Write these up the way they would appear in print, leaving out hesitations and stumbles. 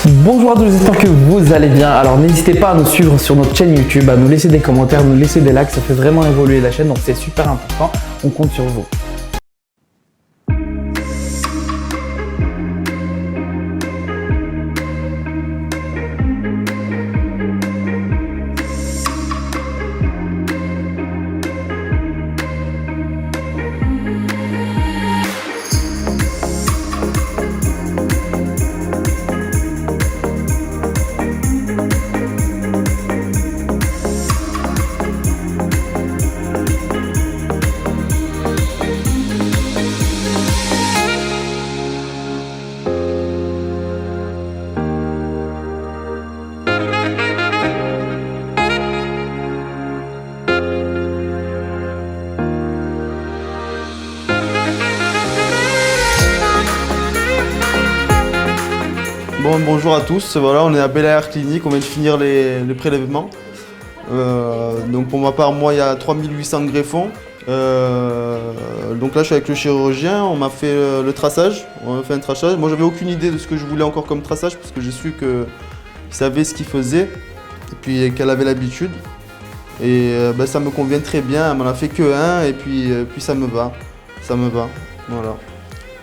Bonjour à tous, j'espère que vous allez bien. Alors n'hésitez pas à nous suivre sur notre chaîne YouTube, à nous laisser des commentaires, nous laisser des likes, ça fait vraiment évoluer la chaîne, donc c'est super important, on compte sur vous. Bonjour à tous, voilà, on est à Bel Air Clinique, on vient de finir les prélèvements. Donc pour ma part, moi il y a 3800 greffons. Donc là je suis avec le chirurgien, on m'a fait le traçage, on m'a fait un traçage. Moi j'avais aucune idée de ce que je voulais encore comme traçage parce que j'ai su qu'il savait ce qu'il faisait et puis qu'elle avait l'habitude. Et ça me convient très bien, elle m'en a fait que un et puis ça me va, voilà.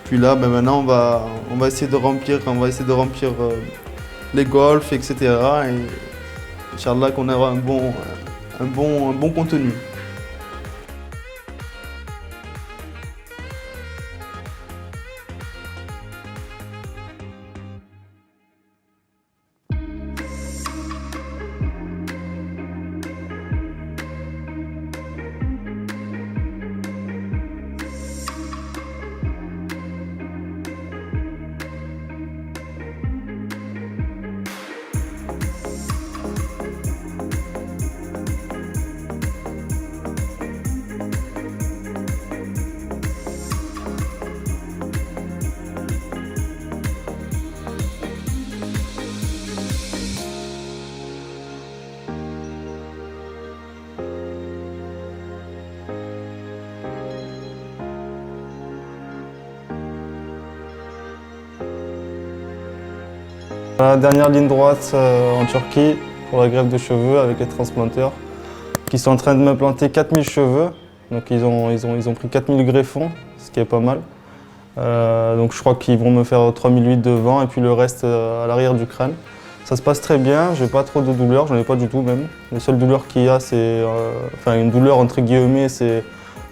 Puis là, maintenant, on va essayer de remplir les golfs, etc. Et Inch'Allah qu'on aura un bon contenu. La dernière ligne droite en Turquie pour la greffe de cheveux avec les transplanteurs qui sont en train de me planter 4000 cheveux. Donc ils ont pris 4000 greffons, ce qui est pas mal. Donc je crois qu'ils vont me faire 3008 devant et puis le reste à l'arrière du crâne. Ça se passe très bien, j'ai pas trop de douleur, j'en ai pas du tout même. La seule douleur qu'il y a, c'est une douleur entre guillemets, c'est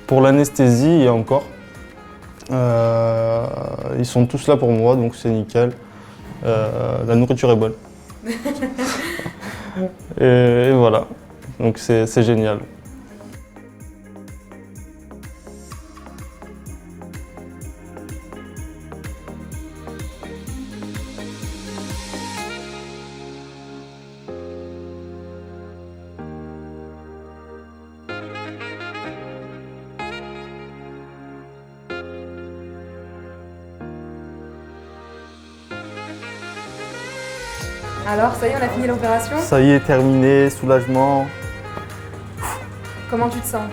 pour l'anesthésie et encore. Ils sont tous là pour moi, donc c'est nickel. La nourriture est bonne. et voilà, donc c'est génial. Alors, ça y est, on a fini l'opération? Ça y est, terminé, soulagement. Comment tu te sens?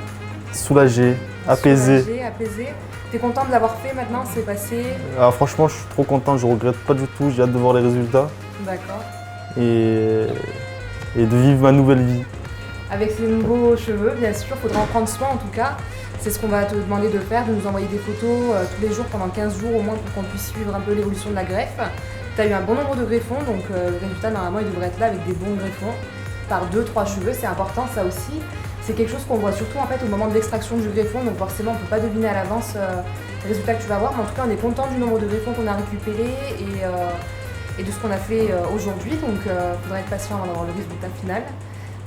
Soulagé, apaisé. Soulagé, apaisé. T'es content de l'avoir fait maintenant? C'est passé? Alors, franchement, je suis trop content, je regrette pas du tout, j'ai hâte de voir les résultats. D'accord. Et de vivre ma nouvelle vie. Avec ces nouveaux cheveux, bien sûr, il faudra en prendre soin en tout cas. C'est ce qu'on va te demander de faire, de nous envoyer des photos tous les jours pendant 15 jours au moins pour qu'on puisse suivre un peu l'évolution de la greffe. Tu as eu un bon nombre de greffons, donc le résultat normalement il devrait être là avec des bons greffons par 2-3 cheveux, c'est important ça aussi. C'est quelque chose qu'on voit surtout en fait au moment de l'extraction du greffon, donc forcément on ne peut pas deviner à l'avance les résultats que tu vas avoir, mais en tout cas on est content du nombre de greffons qu'on a récupérés et de ce qu'on a fait aujourd'hui, donc il faudra être patient avant d'avoir le résultat final.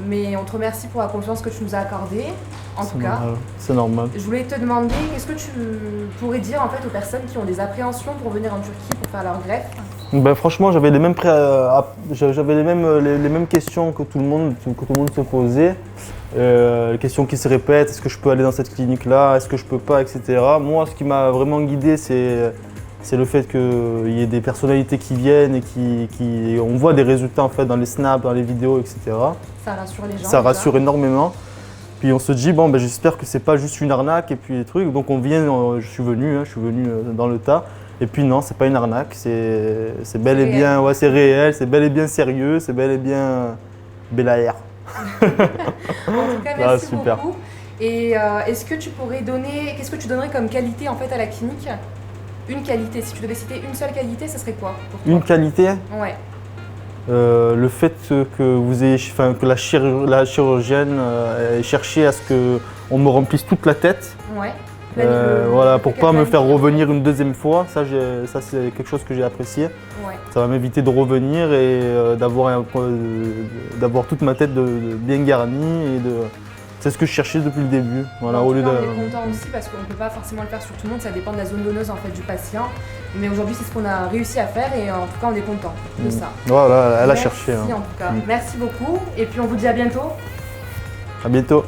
Mais on te remercie pour la confiance que tu nous as accordée, en tout cas. C'est normal. Je voulais te demander, qu'est-ce que tu pourrais dire en fait aux personnes qui ont des appréhensions pour venir en Turquie pour faire leur greffe? Franchement, j'avais les mêmes questions que tout le monde se posait. Les questions qui se répètent, est-ce que je peux aller dans cette clinique-là, est-ce que je peux pas, etc. Moi, ce qui m'a vraiment guidé, c'est le fait qu'il y ait des personnalités qui viennent et on voit des résultats en fait dans les snaps, dans les vidéos, etc. Ça rassure les gens. Ça rassure énormément. Puis on se dit, bon, j'espère que c'est pas juste une arnaque et puis les trucs. Donc je suis venu dans le tas. Et puis non, c'est pas une arnaque, c'est bel et réel. bien, ouais, c'est réel, c'est bel et bien sérieux, c'est bel et bien Belair. En tout cas, Ah, merci super. beaucoup. Et est-ce que tu pourrais donner, qu'est-ce que tu donnerais comme qualité en fait à la clinique? Une qualité, si tu devais citer une seule qualité, ça serait quoi pour toi? Une qualité, Ouais. le fait que vous ayez, enfin, que la chirurgienne ait cherché à ce qu'on me remplisse toute la tête. Ouais. Voilà, pour pas me faire planifier. revenir une deuxième fois, ça c'est quelque chose que j'ai apprécié. Ouais. Ça va m'éviter de revenir et d'avoir toute ma tête bien garnie. C'est ce que je cherchais depuis le début. Voilà, En au tout lieu cas, de... on est content aussi parce qu'on ne peut pas forcément le faire sur tout le monde, ça dépend de la zone donneuse en fait du patient. Mais aujourd'hui, c'est ce qu'on a réussi à faire et en tout cas, on est content de ça. Voilà, elle a Merci cherché. Hein. en tout cas. Merci beaucoup et puis on vous dit à bientôt. À bientôt.